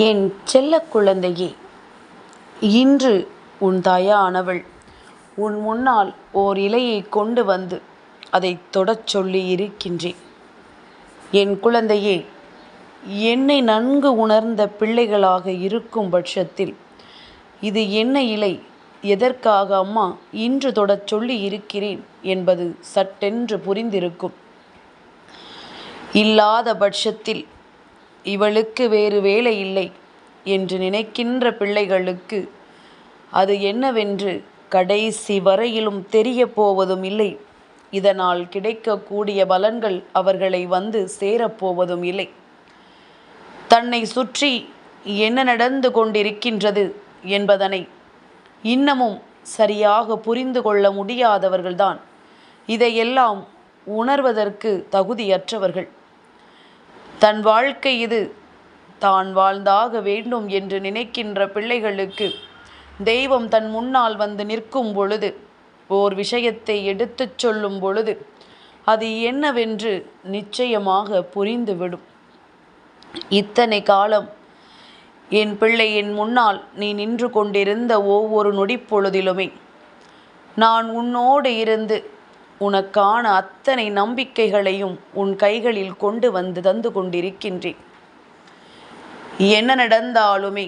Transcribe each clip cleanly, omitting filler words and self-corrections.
என் செல்ல குழந்தையே, இன்று உன் தாயானவள் உன் முன்னால் ஓர் இலையை கொண்டு வந்து அதை தொடச் சொல்லி இருக்கின்றேன். என் குழந்தையே, என்னை நன்கு உணர்ந்த பிள்ளைகளாக இருக்கும் பட்சத்தில் இது என்ன இலை, எதற்காக அம்மா இன்று தொடச் சொல்லி இருக்கிறேன் என்பது சட்டென்று புரிந்திருக்கும். இல்லாத பட்சத்தில் இவளுக்கு வேறு வேலை இல்லை என்று நினைக்கின்ற பிள்ளைகளுக்கு அது என்னவென்று கடைசி வரையிலும் தெரிய போவதும் இல்லை. இதனால் கிடைக்கக்கூடிய பலன்கள் அவர்களை வந்து சேரப்போவதும் இல்லை. தன்னை சுற்றி என்ன நடந்து கொண்டிருக்கின்றது என்பதனை இன்னமும் சரியாக புரிந்து கொள்ள முடியாதவர்கள்தான் இதையெல்லாம் உணர்வதற்கு தகுதியற்றவர்கள். தன் வாழ்க்கை இது, தான் வாழ்ந்தாக வேண்டும் என்று நினைக்கின்ற பிள்ளைகளுக்கு தெய்வம் தன் முன்னால் வந்து நிற்கும் பொழுது, ஓர் விஷயத்தை எடுத்துச் சொல்லும் பொழுது அது என்னவென்று நிச்சயமாக புரிந்துவிடும். இத்தனை காலம் என் பிள்ளை என் முன்னால் நீ நின்று கொண்டிருந்த ஒவ்வொரு நொடிப்பொழுதிலுமே நான் உன்னோடு இருந்து உனக்கான அத்தனை நம்பிக்கைகளையும் உன் கைகளில் கொண்டு வந்து தந்து கொண்டிருக்கின்றேன். என்ன நடந்தாலுமே,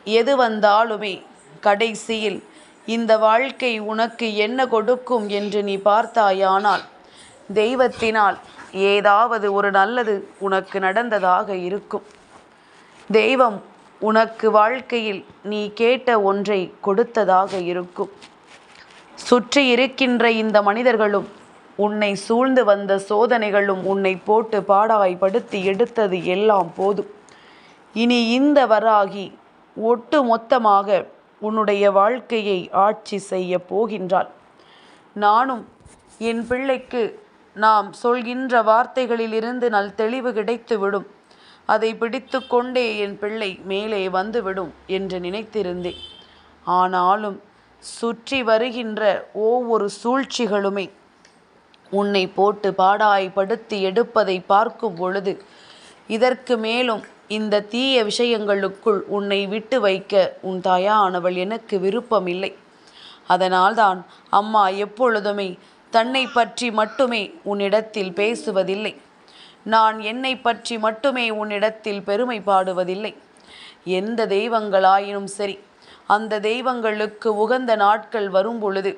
எது வந்தாலுமே, கடைசியில் இந்த வாழ்க்கை உனக்கு என்ன கொடுக்கும் என்று நீ பார்த்தாயானால் தெய்வத்தினால் ஏதாவது ஒரு நல்லது உனக்கு நடந்ததாக இருக்கும். தெய்வம் உனக்கு வாழ்க்கையில் நீ கேட்ட ஒன்றை கொடுத்ததாக இருக்கும். சுற்றி இருக்கின்ற இந்த மனிதர்களும் உன்னை சூழ்ந்து வந்த சோதனைகளும் உன்னை போட்டு பாடாய்படுத்தி எடுத்தது எல்லாம் போதும். இனி இந்த வராகி ஒட்டு மொத்தமாக உன்னுடைய வாழ்க்கையை ஆட்சி செய்ய போகின்றாள். நானும் என் பிள்ளைக்கு நாம் சொல்கின்ற வார்த்தைகளிலிருந்து நல் தெளிவு கிடைத்துவிடும், அதை பிடித்து கொண்டே என் பிள்ளை மேலே வந்துவிடும் என்று நினைத்திருந்தேன். ஆனாலும் சுற்றி வருகின்ற ஒவ்வொரு சூழ்ச்சிகளுமே உன்னை போட்டு பாடாய்படுத்தி எடுப்பதை பார்க்கும் பொழுது இதற்கு மேலும் இந்த தீய விஷயங்களுக்குள் உன்னை விட்டு வைக்க உன் தாயானவள் எனக்கு விருப்பமில்லை. அதனால்தான் அம்மா எப்பொழுதுமே தன்னை பற்றி மட்டுமே உன்னிடத்தில் பேசுவதில்லை. நான் என்னை பற்றி மட்டுமே உன்னிடத்தில் பெருமை பாடுவதில்லை. எந்த தெய்வங்களாயினும் சரி, அந்த தெய்வங்களுக்கு உகந்த நாட்கள் வரும் பொழுது,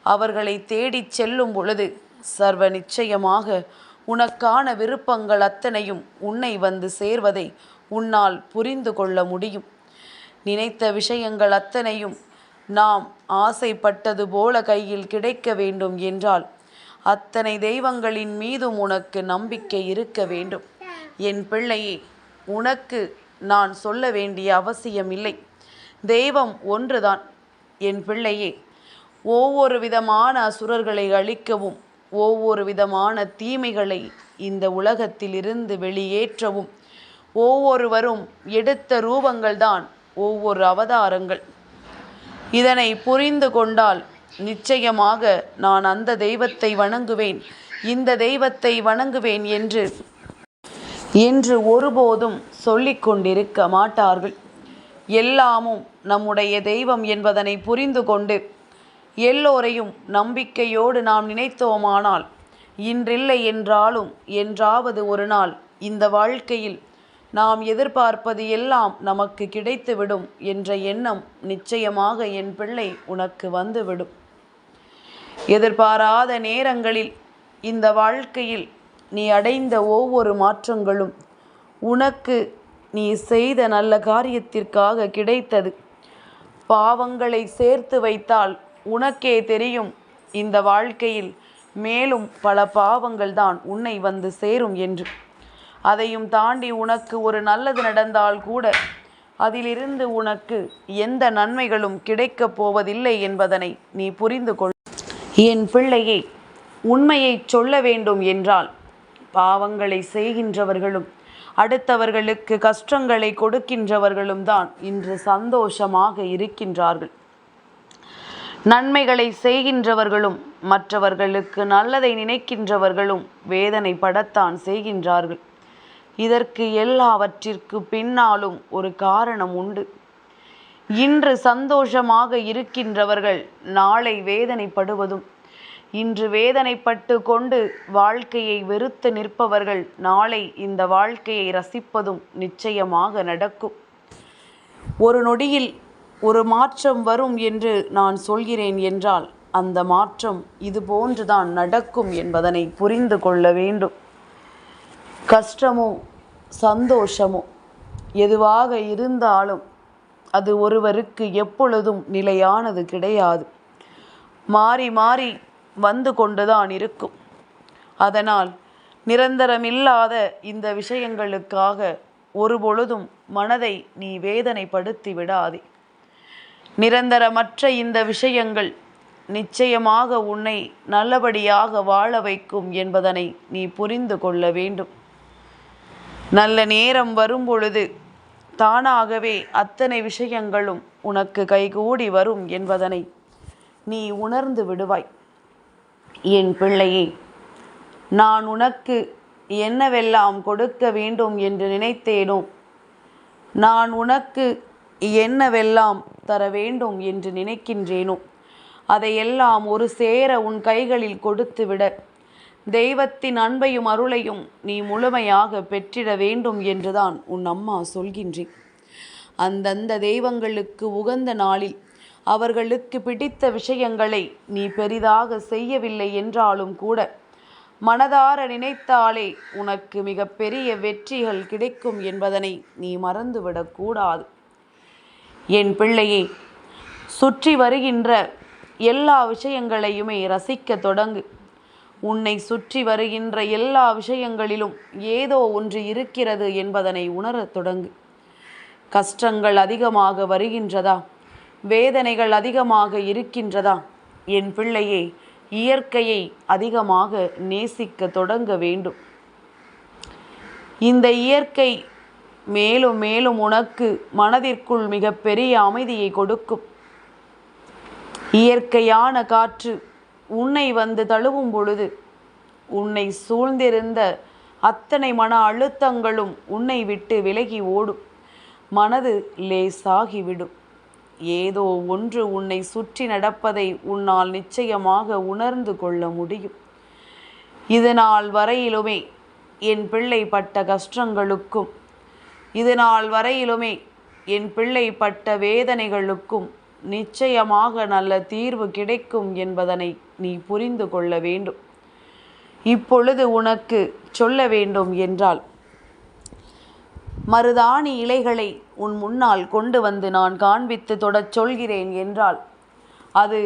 அவர்களை தேடிச் செல்லும் பொழுது சர்வ நிச்சயமாக உனக்கான விருப்பங்கள் அத்தனையும் உன்னை வந்து சேர்வதை உன்னால் புரிந்து கொள்ள முடியும். நினைத்த விஷயங்கள் அத்தனையும் நாம் ஆசைப்பட்டது போல கையில் கிடைக்க வேண்டும் என்றால் அத்தனை தெய்வங்களின் மீதும் உனக்கு நம்பிக்கை இருக்க வேண்டும். என் பிள்ளையே, உனக்கு நான் சொல்ல வேண்டிய அவசியமில்லை. தெய்வம் ஒன்றுதான். என் பிள்ளையே, ஒவ்வொரு விதமான அசுரர்களை அழிக்கவும், ஒவ்வொரு விதமான தீமைகளை இந்த உலகத்திலிருந்து வெளியேற்றவும் ஒவ்வொருவரும் எடுத்த ரூபங்கள்தான் ஒவ்வொரு அவதாரங்கள். இதனை புரிந்து கொண்டால் நிச்சயமாக நான் அந்த தெய்வத்தை வணங்குவேன், இந்த தெய்வத்தை வணங்குவேன் என்று ஒருபோதும் சொல்லிக் கொண்டிருக்க மாட்டார்கள். எல்லாமும் நம்முடைய தெய்வம் என்பதனை புரிந்து கொண்டு எல்லோரையும் நம்பிக்கையோடு நாம் நினைத்தோமானால் இன்றில்லை என்றாலும் என்றாவது ஒரு நாள் இந்த வாழ்க்கையில் நாம் எதிர்பார்ப்பது எல்லாம் நமக்கு கிடைத்துவிடும் என்ற எண்ணம் நிச்சயமாக என் பிள்ளை உனக்கு வந்துவிடும். எதிர்பாராத நேரங்களில் இந்த வாழ்க்கையில் நீ அடைந்த ஒவ்வொரு மாற்றங்களும் உனக்கு நீ செய்த நல்ல காரியத்திற்காக கிடைத்தது. பாவங்களை சேர்த்து வைத்தால் உனக்கே தெரியும், இந்த வாழ்க்கையில் மேலும் பல பாவங்கள் தான் உன்னை வந்து சேரும் என்று. அதையும் தாண்டி உனக்கு ஒரு நல்லது நடந்தால் கூட அதிலிருந்து உனக்கு எந்த நன்மைகளும் கிடைக்கப் போவதில்லை என்பதனை நீ புரிந்து கொள். என் பிள்ளையே, உண்மையை சொல்ல வேண்டும் என்றால் பாவங்களை செய்கின்றவர்களும் அடுத்தவர்களுக்கு கஷ்டங்களை கொடுக்கின்றவர்களும் தான் இன்று சந்தோஷமாக இருக்கின்றார்கள். நன்மைகளை செய்கின்றவர்களும் மற்றவர்களுக்கு நல்லதை நினைக்கின்றவர்களும் வேதனைப்படத்தான் செய்கின்றார்கள். இதற்கு எல்லாவற்றிற்கு பின்னாலும் ஒரு காரணம் உண்டு. இன்று சந்தோஷமாக இருக்கின்றவர்கள் நாளை வேதனைப்படுவதும், இன்று வேதனைப்பட்டு கொண்டு வாழ்க்கையை வெறுத்து நிற்பவர்கள் நாளை இந்த வாழ்க்கையை ரசிப்பதும் நிச்சயமாக நடக்கும். ஒரு நொடியில் ஒரு மாற்றம் வரும் என்று நான் சொல்கிறேன் என்றால் அந்த மாற்றம் இதுபோன்றுதான் நடக்கும் என்பதனை புரிந்து கொள்ள வேண்டும். கஷ்டமோ சந்தோஷமோ எதுவாக இருந்தாலும் அது ஒருவருக்கு எப்பொழுதும் நிலையானது கிடையாது. மாறி மாறி வந்து கொண்டுதான் இருக்கும். அதனால் நிரந்தரமில்லாத இந்த விஷயங்களுக்காக ஒருபொழுதும் மனதை நீ வேதனைப்படுத்தி விடாதே. நிரந்தரமற்ற இந்த விஷயங்கள் நிச்சயமாக உன்னை நல்லபடியாக வாழ வைக்கும் என்பதனை நீ புரிந்து கொள்ள வேண்டும். நல்ல நேரம் வரும்பொழுது தானாகவே அத்தனை விஷயங்களும் உனக்கு கைகூடி வரும் என்பதனை நீ உணர்ந்து விடுவாய். என் பிள்ளையே, நான் உனக்கு என்னவெல்லாம் கொடுக்க வேண்டும் என்று நினைத்தேனோ, நான் உனக்கு என்னவெல்லாம் தர வேண்டும் என்று நினைக்கின்றேனோ, அதையெல்லாம் ஒரு சேர உன் கைகளில் கொடுத்துவிட, தெய்வத்தின் அன்பையும் அருளையும் நீ முழுமையாக பெற்றிட வேண்டும் என்றுதான் உன் அம்மா சொல்கின்றேன். அந்தந்த தெய்வங்களுக்கு உகந்த நாளில் அவர்களுக்கு பிடித்த விஷயங்களை நீ பெரிதாக செய்யவில்லை என்றாலும் கூட மனதார நினைத்தாலே உனக்கு மிகப்பெரிய வெற்றிகள் கிடைக்கும் என்பதனை நீ மறந்துவிடக்கூடாது. என் பிள்ளையே, சுற்றி வருகின்ற எல்லா விஷயங்களையுமே ரசிக்க தொடங்கு. உன்னை சுற்றி வருகின்ற எல்லா விஷயங்களிலும் ஏதோ ஒன்று இருக்கிறது என்பதனை உணரத் தொடங்கு. கஷ்டங்கள் அதிகமாக வருகின்றதா, வேதனைகள் அதிகமாக இருக்கின்றதா? என் பிள்ளையே, இயற்கையை அதிகமாக நேசிக்க தொடங்க வேண்டும். இந்த இயற்கை மேலும் மேலும் உனக்கு மனதிற்குள் மிகப்பெரிய அமைதியை கொடுக்கும். இயற்கையான காற்று உன்னை வந்து தழுவும் பொழுது உன்னை சூழ்ந்திருந்த அத்தனை மன அழுத்தங்களும் உன்னை விட்டு விலகி ஓடும். மனது லேசாகிவிடும். ஏதோ ஒன்று உன்னை சுற்றி நடப்பதை உன்னால் நிச்சயமாக உணர்ந்து கொள்ள முடியும். இது நாள் வரையிலுமே என் பிள்ளை பட்ட கஷ்டங்களுக்கும், இது நாள் வரையிலுமே என் பிள்ளை பட்ட வேதனைகளுக்கும் நிச்சயமாக நல்ல தீர்வு கிடைக்கும் என்பதனை நீ புரிந்து கொள்ள வேண்டும். இப்பொழுது உனக்கு சொல்ல வேண்டும் என்றால், மருதாணி இலைகளை உன் முன்னால் கொண்டு வந்து நான் காண்பித்து தொடச் சொல்கிறேன் என்றால் அது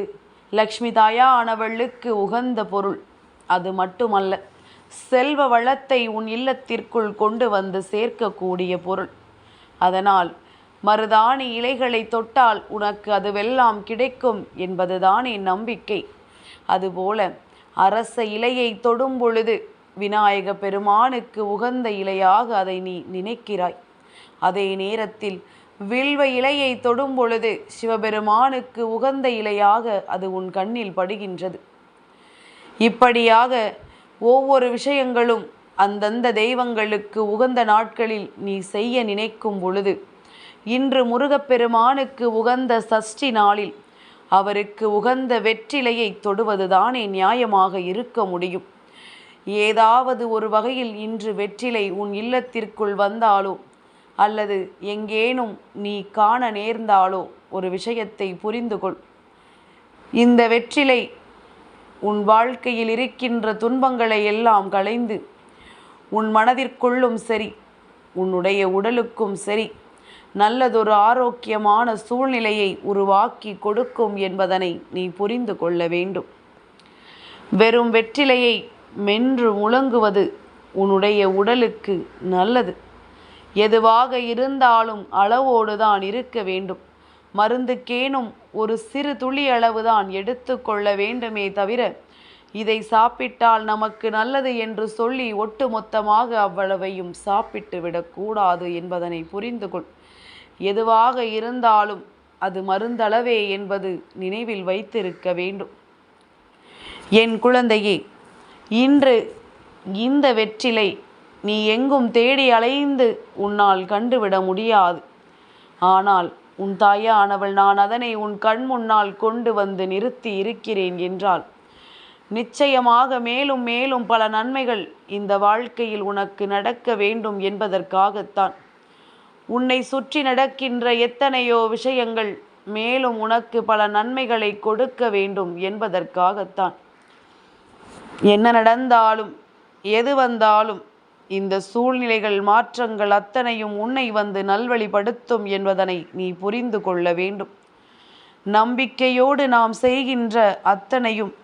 லக்ஷ்மி தாயானவளுக்கு உகந்த பொருள். அது மட்டுமல்ல, செல்வ வளத்தை உன் இல்லத்திற்குள் கொண்டு வந்து சேர்க்கக்கூடிய பொருள். அதனால் மருதாணி இலைகளை தொட்டால் உனக்கு அதுவெல்லாம் கிடைக்கும் என்பதுதானே நம்பிக்கை. அதுபோல அரச இலையை தொடும் பொழுது விநாயக பெருமானுக்கு உகந்த இலையாக அதை நீ நினைக்கிறாய். அதே நேரத்தில் வில்வ இலையை தொடும் பொழுது சிவபெருமானுக்கு உகந்த இலையாக அது உன் கண்ணில் படுகின்றது. இப்படியாக ஒவ்வொரு விஷயங்களும் அந்தந்த தெய்வங்களுக்கு உகந்த நாட்களில் நீ செய்ய நினைக்கும் பொழுது, இன்று முருகப்பெருமானுக்கு உகந்த சஷ்டி நாளில் அவருக்கு உகந்த வெற்றிலையை தொடுவதுதானே நியாயமாக இருக்க முடியும். ஏதாவது ஒரு வகையில் இன்று வெற்றிலை உன் இல்லத்திற்குள் வந்தாலோ அல்லது எங்கேனும் நீ காண நேர்ந்தாலோ ஒரு விஷயத்தை புரிந்து கொள். இந்த வெற்றிலை உன் வாழ்க்கையில் இருக்கின்ற துன்பங்களை எல்லாம் களைந்து உன் மனதிற்குள்ளும் சரி, உன்னுடைய உடலுக்கும் சரி, நல்லதொரு ஆரோக்கியமான சூழ்நிலையை உருவாக்கி கொடுக்கும் என்பதனை நீ புரிந்து கொள்ள வேண்டும். வெறும் வெற்றிலையை மென்று முழங்குவது உன்னுடைய உடலுக்கு நல்லது. எதுவாக இருந்தாலும் அளவோடு தான் இருக்க வேண்டும். மருந்துக்கேனும் ஒரு சிறு துளி அளவுதான் எடுத்து கொள்ள வேண்டுமே தவிர, இதை சாப்பிட்டால் நமக்கு நல்லது என்று சொல்லி ஒட்டுமொத்தமாக அவ்வளவையும் சாப்பிட்டு விடக்கூடாது என்பதனை புரிந்து கொள். எதுவாக இருந்தாலும் அது மருந்தளவே என்பது நினைவில் வைத்திருக்க வேண்டும். என் குழந்தையே, இன்று இந்த வெற்றிலை நீ எங்கும் தேடி அலைந்து உன்னால் கண்டுவிட முடியாது. ஆனால் உன் தாயானவள் நான் அதனை உன் கண் முன்னால் கொண்டு வந்து நிறுத்தி இருக்கிறேன் என்றால் நிச்சயமாக மேலும் மேலும் பல நன்மைகள் இந்த வாழ்க்கையில் உனக்கு நடக்க வேண்டும் என்பதற்காகத்தான். உன்னை சுற்றி நடக்கின்ற எத்தனையோ விஷயங்கள் மேலும் உனக்கு பல நன்மைகளை கொடுக்க வேண்டும் என்பதற்காகத்தான். என்ன நடந்தாலும் எது வந்தாலும் இந்த சூழ்நிலைகள் மாற்றங்கள் அத்தனையும் உன்னை வந்து நல்வழிப்படுத்தும் என்பதனை நீ புரிந்து கொள்ள வேண்டும். நம்பிக்கையோடு நாம் செய்கின்ற அத்தனையும்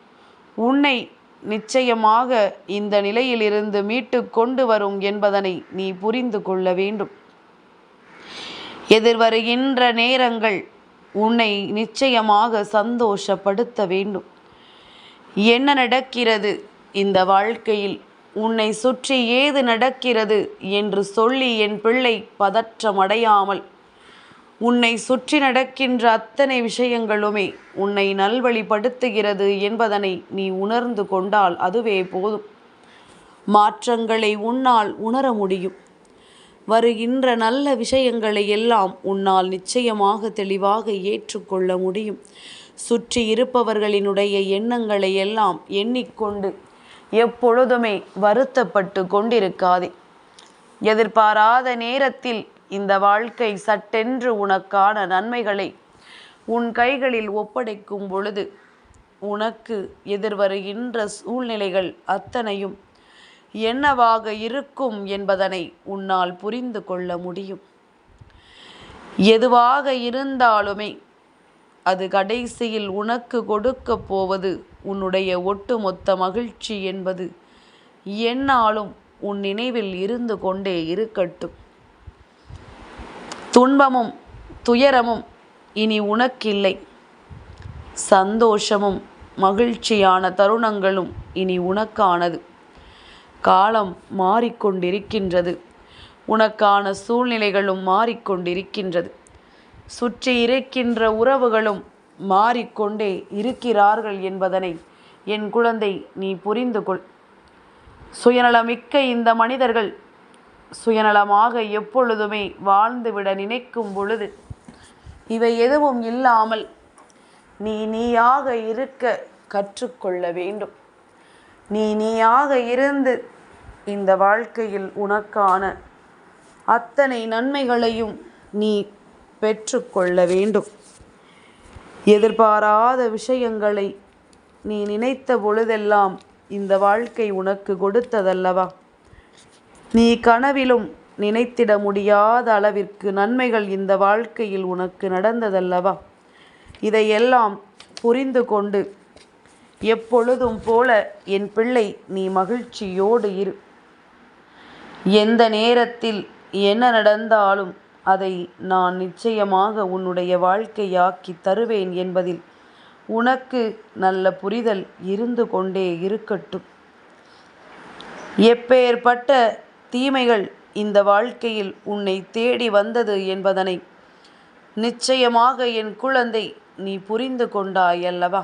உன்னை நிச்சயமாக இந்த நிலையிலிருந்து மீட்டு கொண்டு வரும் என்பதனை நீ புரிந்து கொள்ள வேண்டும். எதிர்வருகின்ற நேரங்கள் உன்னை நிச்சயமாக சந்தோஷப்படுத்த வேண்டும். என்ன நடக்கிறது இந்த வாழ்க்கையில், உன்னை சுற்றி ஏது நடக்கிறது என்று சொல்லி என் பிள்ளை பதற்றமடையாமல், உன்னை சுற்றி நடக்கின்ற அத்தனை விஷயங்களுமே உன்னை நல்வழிப்படுத்துகிறது என்பதனை நீ உணர்ந்து கொண்டால் அதுவே போதும். மாற்றங்களை உன்னால் உணர முடியும். வருகின்ற நல்ல விஷயங்களை எல்லாம் உன்னால் நிச்சயமாக தெளிவாக ஏற்றுக்கொள்ள முடியும். சுற்றி இருப்பவர்களினுடைய எண்ணங்களை எல்லாம் எண்ணிக்கொண்டு எப்பொழுதுமே வருத்தப்பட்டு கொண்டிருக்காதே. எதிர்பாராத நேரத்தில் இந்த வாழ்க்கை சட்டென்று உனக்கான நன்மைகளை உன் கைகளில் ஒப்படைக்கும் பொழுது உனக்கு எதிர்வருகின்ற சூழ்நிலைகள் அத்தனையும் என்னவாக இருக்கும் என்பதனை உன்னால் புரிந்து கொள்ள முடியும். எதுவாக இருந்தாலுமே அது கடைசியில் உனக்கு கொடுக்க போவது உன்னுடைய ஒட்டுமொத்த மகிழ்ச்சி என்பது எந்நாளும் உன் நினைவில் இருந்து கொண்டே இருக்கட்டும். துன்பமும் துயரமும் இனி உனக்கில்லை. சந்தோஷமும் மகிழ்ச்சியான தருணங்களும் இனி உனக்கானது. காலம் மாறிக்கொண்டிருக்கின்றது. உனக்கான சூழ்நிலைகளும் மாறிக்கொண்டிருக்கின்றது. சுற்றி இருக்கின்ற உறவுகளும் மாறிக்கொண்டே இருக்கிறார்கள் என்பதனை என் குழந்தை நீ புரிந்து கொள். சுயநலமிக்க இந்த மனிதர்கள் சுயநலமாக எப்பொழுதுமே வாழ்ந்துவிட நினைக்கும் பொழுது இவை எதுவும் இல்லாமல் நீயாக இருக்க கற்றுக்கொள்ள வேண்டும். நீயாக இருந்து இந்த வாழ்க்கையில் உனக்கான அத்தனை நன்மைகளையும் நீ பெற்றுக்கொள்ள வேண்டும். எதிர்பாராத விஷயங்களை நீ நினைத்த பொழுதெல்லாம் இந்த வாழ்க்கை உனக்கு கொடுத்ததல்லவா? நீ கனவிலும் நினைத்திட முடியாத அளவிற்கு நன்மைகள் இந்த வாழ்க்கையில் உனக்கு நடந்ததல்லவா? இதையெல்லாம் புரிந்து கொண்டு எப்பொழுதும் போல என் பிள்ளை நீ மகிழ்ச்சியோடு இரு. எந்த நேரத்தில் என்ன நடந்தாலும் அதை நான் நிச்சயமாக உன்னுடைய வாழ்க்கையாக்கி தருவேன் என்பதில் உனக்கு நல்ல புரிதல் இருந்து கொண்டே இருக்கட்டும். எப்பேற்பட்ட தீமைகள் இந்த வாழ்க்கையில் உன்னை தேடி வந்தது என்பதனை நிச்சயமாக என் குழந்தை நீ புரிந்து கொண்டாய் அல்லவா?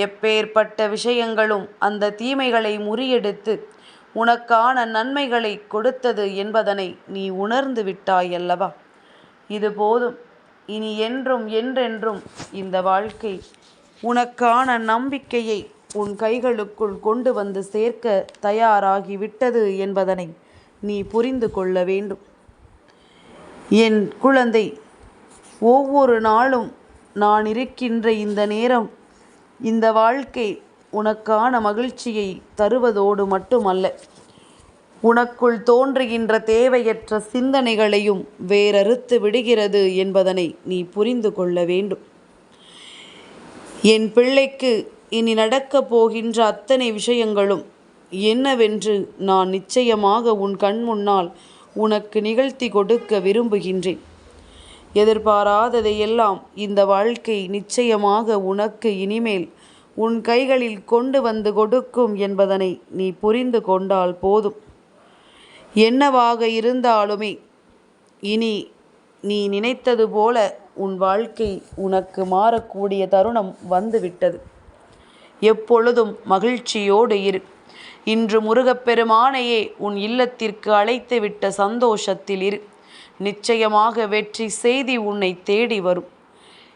எப்பேற்பட்ட விஷயங்களும் அந்த தீமைகளை முறியெடுத்து உனக்கான நன்மைகளை கொடுத்தது என்பதனை நீ உணர்ந்து விட்டாய் அல்லவா? இது போதும். இனி என்றும் என்றென்றும் இந்த வாழ்க்கை உனக்கான நம்பிக்கையை உன் கைகளுக்குள் கொண்டு வந்து சேர்க்க தயாராகிவிட்டது என்பதனை நீ புரிந்து கொள்ள வேண்டும். என் குழந்தை, ஒவ்வொரு நாளும் நான் இருக்கின்ற இந்த நேரம் இந்த வாழ்க்கை உனக்கான மகிழ்ச்சியை தருவதோடு மட்டுமல்ல, உனக்குள் தோன்றுகின்ற தேவையற்ற சிந்தனைகளையும் வேறறுத்து விடுகிறது என்பதனை நீ புரிந்து கொள்ள வேண்டும். என் பிள்ளைக்கு இனி நடக்கப் போகின்ற அத்தனை விஷயங்களும் என்னவென்று நான் நிச்சயமாக உன் கண் முன்னால் உனக்கு நிகழ்த்தி கொடுக்க விரும்புகின்றேன். எதிர்பாராததையெல்லாம் இந்த வாழ்க்கை நிச்சயமாக உனக்கு இனிமேல் உன் கைகளில் கொண்டு வந்து கொடுக்கும் என்பதனை நீ புரிந்து கொண்டால் போதும். என்னவாக இருந்தாலுமே இனி நீ நினைத்தது போல உன் வாழ்க்கை உனக்கு மாறக்கூடிய தருணம் வந்துவிட்டது. எப்பொழுதும் மகிழ்ச்சியோடு இரு. இன்று முருகப்பெருமானையே உன் இல்லத்திற்கு அழைத்துவிட்ட சந்தோஷத்தில் இரு. நிச்சயமாக வெற்றி செய்தி உன்னை தேடி வரும்.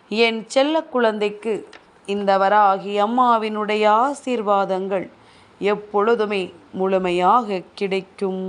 என் செல்ல குழந்தைக்கு இந்த வராகி அம்மாவினுடைய ஆசீர்வாதங்கள் எப்பொழுதுமே முழுமையாக கிடைக்கும்.